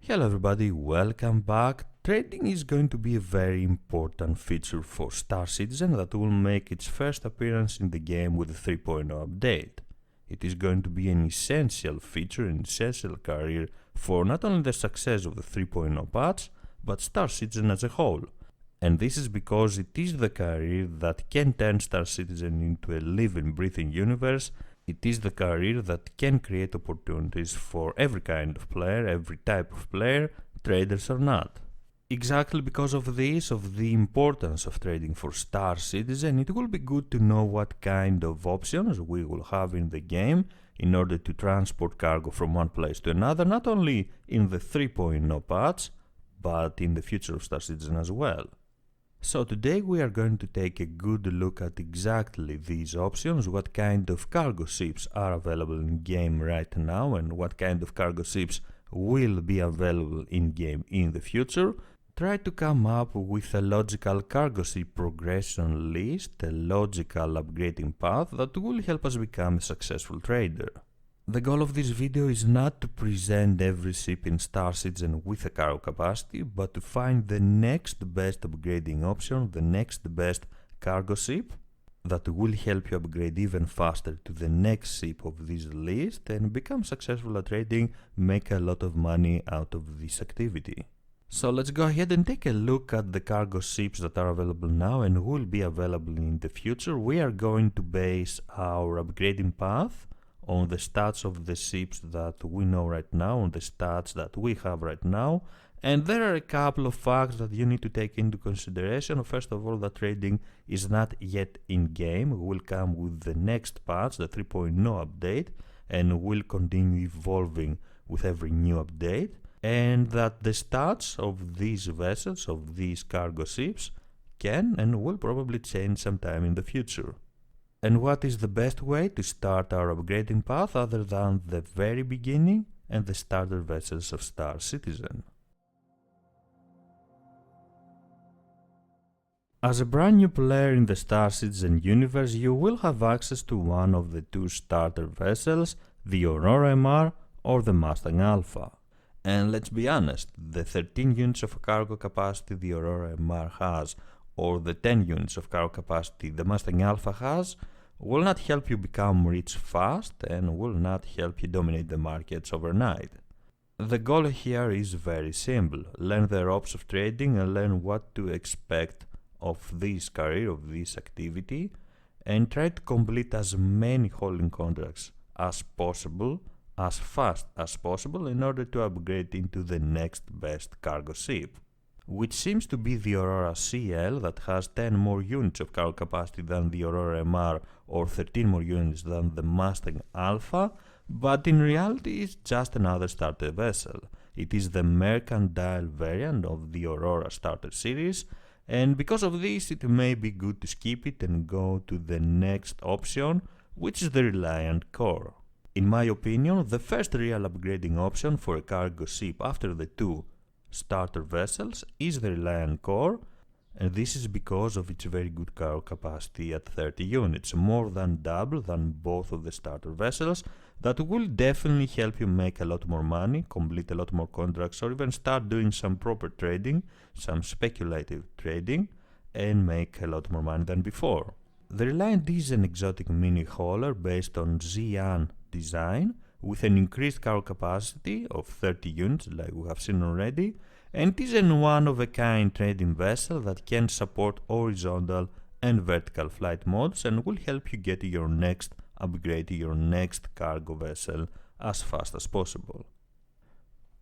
Hello everybody, welcome back. Trading is going to be a very important feature for Star Citizen that will make its first appearance in the game with the 3.0 update. It is going to be an essential feature, an essential career for not only the success of the 3.0 patch, but Star Citizen as a whole. And this is because it is the career that can turn Star Citizen into a living, breathing universe. It is the career that can create opportunities for every kind of player, every type of player, traders or not. Exactly because of this, of the importance of trading for Star Citizen, it will be good to know what kind of options we will have in the game in order to transport cargo from one place to another, not only in the 3.0 patch, but in the future of Star Citizen as well. So today we are going to take a good look at exactly these options, what kind of cargo ships are available in game right now and what kind of cargo ships will be available in game in the future. Try to come up with a logical cargo ship progression list, a logical upgrading path that will help us become a successful trader. The goal of this video is not to present every ship in Star Citizen with a cargo capacity, but to find the next best upgrading option, the next best cargo ship that will help you upgrade even faster to the next ship of this list and become successful at trading, make a lot of money out of this activity. So let's go ahead and take a look at the cargo ships that are available now and will be available in the future. We are going to base our upgrading path on the stats of the ships that we know right now, on the stats that we have right now. And there are a couple of facts that you need to take into consideration. First of all, that trading is not yet in-game. We will come with the next patch, the 3.0 update, and will continue evolving with every new update. And that the stats of these vessels, of these cargo ships, can and will probably change sometime in the future. And what is the best way to start our upgrading path other than the very beginning and the starter vessels of Star Citizen? As a brand new player in the Star Citizen universe, you will have access to one of the two starter vessels, the Aurora MR or the Mustang Alpha. And let's be honest, the 13 units of cargo capacity the Aurora MR has, or the 10 units of cargo capacity the Mustang Alpha has, will not help you become rich fast and will not help you dominate the markets overnight. The goal here is very simple. Learn the ropes of trading and learn what to expect of this career, of this activity, and try to complete as many holding contracts as possible, as fast as possible, in order to upgrade into the next best cargo ship, which seems to be the Aurora CL that has 10 more units of cargo capacity than the Aurora MR or 13 more units than the Mustang Alpha, but in reality it's just another starter vessel. It is the mercantile variant of the Aurora starter series, and because of this it may be good to skip it and go to the next option, which is the Reliant Core. In my opinion, the first real upgrading option for a cargo ship after the two starter vessels is the Reliant Core, and this is because of its very good cargo capacity at 30 units, more than double than both of the starter vessels. That will definitely help you make a lot more money, complete a lot more contracts, or even start doing some proper trading, some speculative trading, and make a lot more money than before. The Reliant is an exotic mini hauler based on Xi'an design, with an increased cargo capacity of 30 units like we have seen already, and it is a one-of-a-kind trading vessel that can support horizontal and vertical flight modes and will help you get your next upgrade, your next cargo vessel as fast as possible.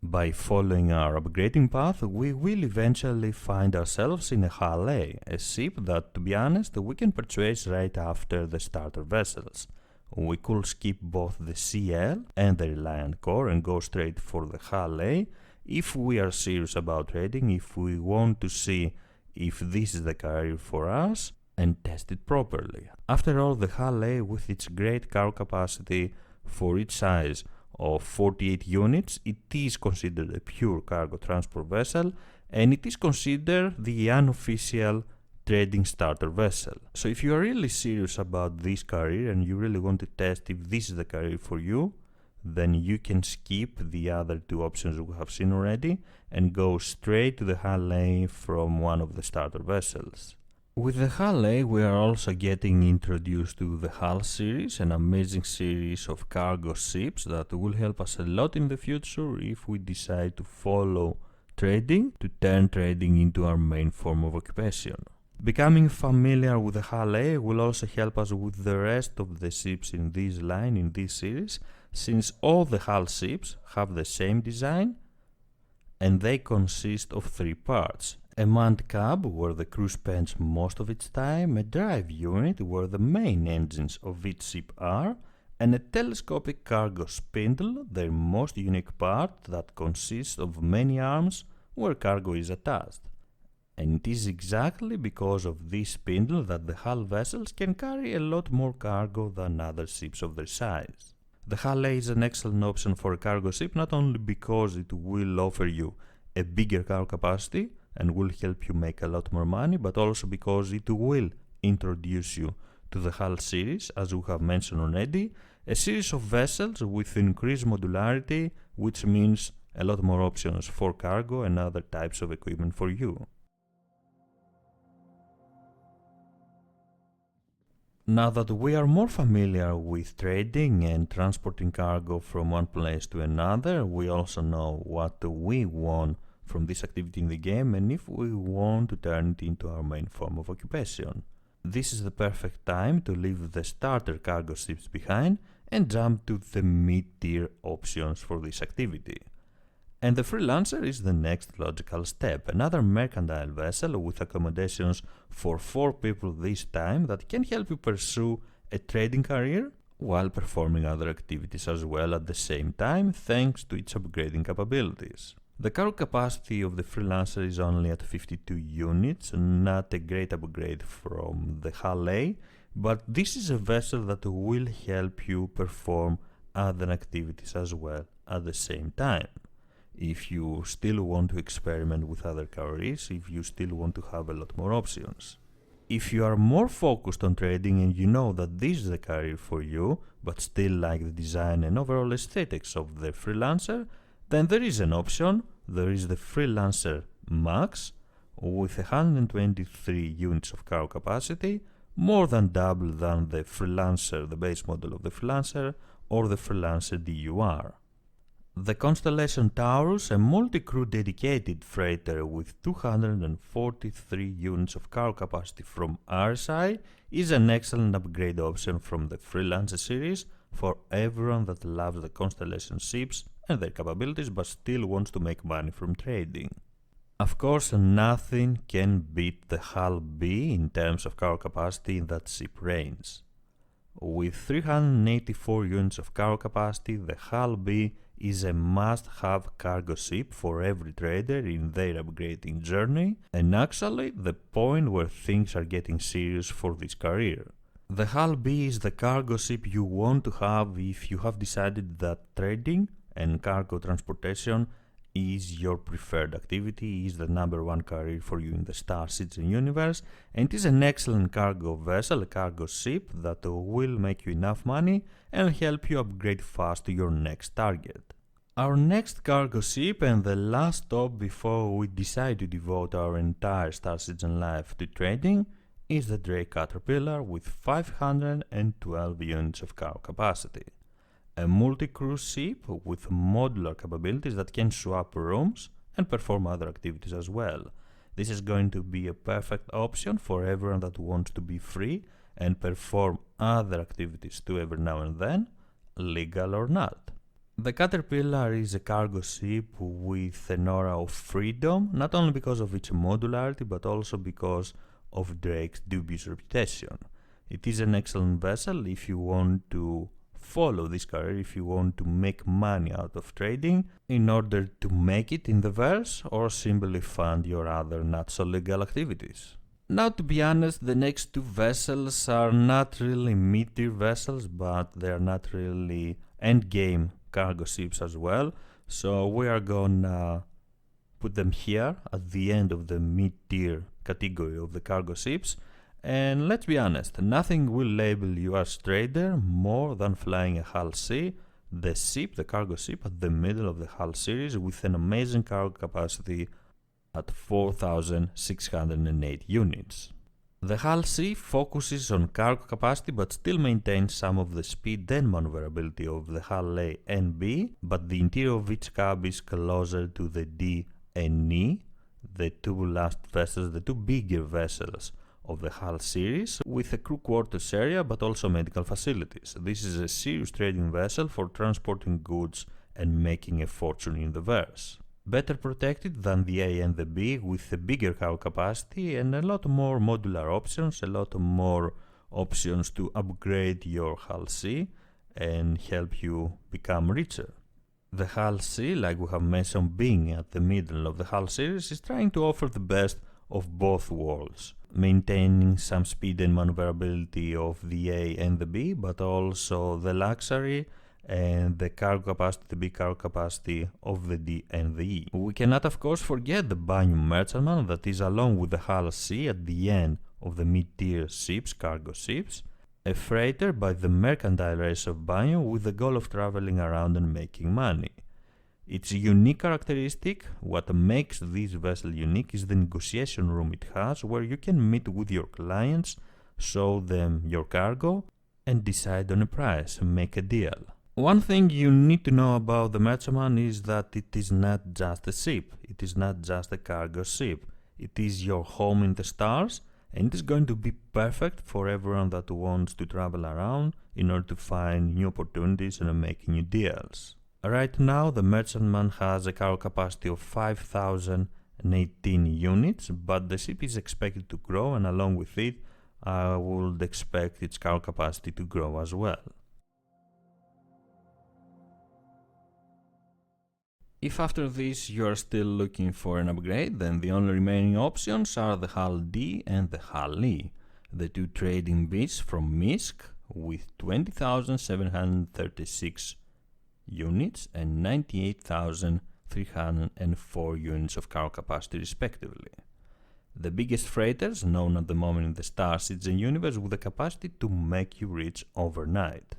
By following our upgrading path, we will eventually find ourselves in a Hull A, a ship that, to be honest, we can purchase right after the starter vessels. We could skip both the CL and the Reliant Core and go straight for the Hull A if we are serious about trading, if we want to see if this is the career for us and test it properly. After all, the Hull A, with its great cargo capacity for its size of 48 units, it is considered a pure cargo transport vessel, and it is considered the unofficial trading starter vessel. So if you are really serious about this career and you really want to test if this is the career for you, then you can skip the other two options we have seen already and go straight to the hull A from one of the starter vessels. With the hull A, we are also getting introduced to the Hull series, an amazing series of cargo ships that will help us a lot in the future if we decide to follow trading, to turn trading into our main form of occupation. Becoming familiar with the hull A will also help us with the rest of the ships in this line, in this series, since all the hull ships have the same design and they consist of three parts. A manned cab where the crew spends most of its time, a drive unit where the main engines of each ship are, and a telescopic cargo spindle, their most unique part that consists of many arms where cargo is attached. And it is exactly because of this spindle that the hull vessels can carry a lot more cargo than other ships of their size. The hull A is an excellent option for a cargo ship not only because it will offer you a bigger cargo capacity and will help you make a lot more money, but also because it will introduce you to the hull series, as we have mentioned already, a series of vessels with increased modularity, which means a lot more options for cargo and other types of equipment for you. Now that we are more familiar with trading and transporting cargo from one place to another, we also know what we want from this activity in the game and if we want to turn it into our main form of occupation. This is the perfect time to leave the starter cargo ships behind and jump to the mid-tier options for this activity. And the Freelancer is the next logical step, another mercantile vessel with accommodations for 4 people this time that can help you pursue a trading career while performing other activities as well at the same time thanks to its upgrading capabilities. The cargo capacity of the Freelancer is only at 52 units, not a great upgrade from the hull A, but this is a vessel that will help you perform other activities as well at the same time. If you still want to experiment with other careers, if you still want to have a lot more options. If you are more focused on trading and you know that this is the career for you, but still like the design and overall aesthetics of the Freelancer, then there is an option. There is the Freelancer Max with 123 units of cargo capacity, more than double than the Freelancer, the base model of the Freelancer, or the Freelancer DUR. The Constellation Taurus, a multi-crew dedicated freighter with 243 units of cargo capacity from RSI, is an excellent upgrade option from the Freelancer series for everyone that loves the Constellation ships and their capabilities but still wants to make money from trading. Of course, nothing can beat the Hull B in terms of cargo capacity in that ship range. With 384 units of cargo capacity, the Hull B is a must-have cargo ship for every trader in their upgrading journey, and actually the point where things are getting serious for this career. The Hull B is the cargo ship you want to have if you have decided that trading and cargo transportation is your preferred activity, is the number one career for you in the Star Citizen universe, and it is an excellent cargo vessel, a cargo ship that will make you enough money and help you upgrade fast to your next target. Our next cargo ship and the last stop before we decide to devote our entire Star Citizen life to trading is the Drake Caterpillar with 512 units of cargo capacity. A multi-crew ship with modular capabilities that can swap rooms and perform other activities as well. This is going to be a perfect option for everyone that wants to be free and perform other activities too every now and then, legal or not. The Caterpillar is a cargo ship with an aura of freedom, not only because of its modularity but also because of Drake's dubious reputation. It is an excellent vessel if you want to follow this career, if you want to make money out of trading in order to make it in the verse or simply fund your other not so legal activities. Now, to be honest, the next two vessels are not really mid-tier vessels, but they are not really endgame cargo ships as well, so we are gonna put them here at the end of the mid-tier category of the cargo ships. And let's be honest, nothing will label you as trader more than flying a Hull C, the ship, the cargo ship, at the middle of the hull series with an amazing cargo capacity at 4,608 units. The hull C focuses on cargo capacity but still maintains some of the speed and maneuverability of the hull A and B, but the interior of each cab is closer to the D and E, the two last vessels, the two bigger vessels of the hull series, with a crew quarters area but also medical facilities. This is a serious trading vessel for transporting goods and making a fortune in the verse. Better protected than the A and the B, with a bigger cargo capacity and a lot more modular options, a lot more options to upgrade your hull C and help you become richer. The hull C, like we have mentioned, being at the middle of the hull series, is trying to offer the best of both worlds, maintaining some speed and maneuverability of the A and the B, but also the luxury and the cargo capacity, the big cargo capacity of the D and the E. We cannot of course forget the Banyu Merchantman that is along with the hull C at the end of the mid-tier ships, cargo ships, a freighter by the mercantile race of Banyu with the goal of traveling around and making money. Its unique characteristic, what makes this vessel unique, is the negotiation room it has, where you can meet with your clients, show them your cargo, and decide on a price and make a deal. One thing you need to know about the Merchantman is that it is not just a ship, it is not just a cargo ship. It is your home in the stars, and it is going to be perfect for everyone that wants to travel around in order to find new opportunities and make new deals. Right now, the Merchantman has a cargo capacity of 5,018 units, but the ship is expected to grow, and along with it, I would expect its cargo capacity to grow as well. If after this you are still looking for an upgrade, then the only remaining options are the hull D and the hull E, the two trading beasts from Minsk with 20,736 units and 98,304 units of cargo capacity respectively. The biggest freighters known at the moment in the star citizen universe with the capacity to make you rich overnight.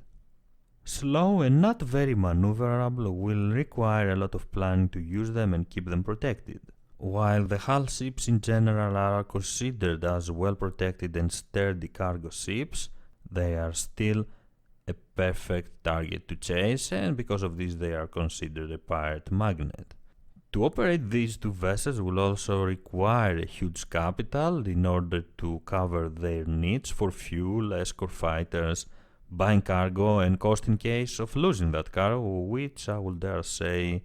Slow and not very maneuverable, will require a lot of planning to use them and keep them protected. While the hull ships in general are considered as well protected and sturdy cargo ships, they are still a perfect target to chase, and because of this they are considered a pirate magnet. To operate these two vessels will also require a huge capital in order to cover their needs for fuel, escort fighters, buying cargo, and cost in case of losing that cargo, which I will dare say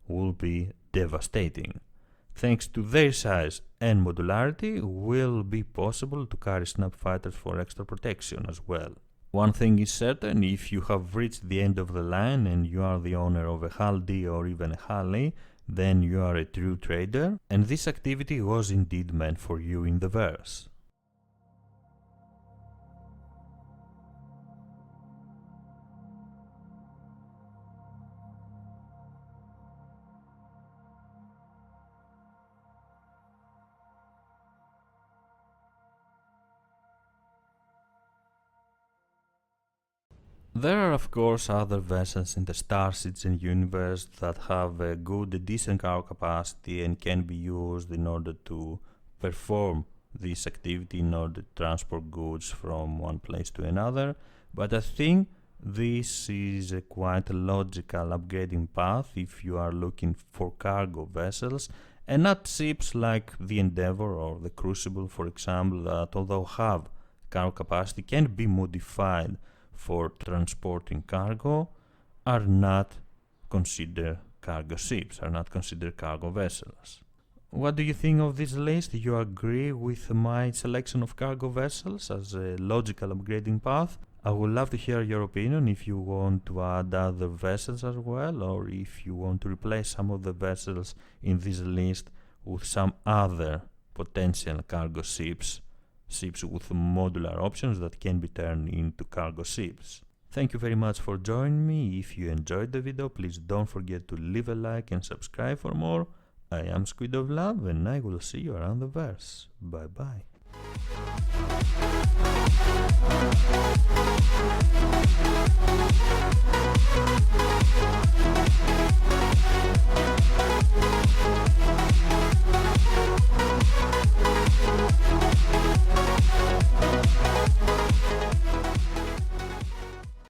will be devastating. Thanks to their size and modularity, will be possible to carry snap fighters for extra protection as well. One thing is certain, if you have reached the end of the line and you are the owner of a hull D or even a hull E, then you are a true trader, and this activity was indeed meant for you in the verse. There are of course other vessels in the star citizen universe that have a good, decent cargo capacity and can be used in order to perform this activity, in order to transport goods from one place to another, but I think this is a quite logical upgrading path if you are looking for cargo vessels and not ships like the Endeavour or the Crucible, for example, that although have cargo capacity can be modified for transporting cargo, are not considered cargo ships, are not considered cargo vessels. What do you think of this list? Do you agree with my selection of cargo vessels as a logical upgrading path? I would love to hear your opinion if you want to add other vessels as well, or if you want to replace some of the vessels in this list with some other potential cargo ships with modular options that can be turned into cargo ships. Thank you very much for joining me. If you enjoyed the video, please don't forget to leave a like and subscribe for more. I am SquidofLove and I will see you around the verse. Bye bye.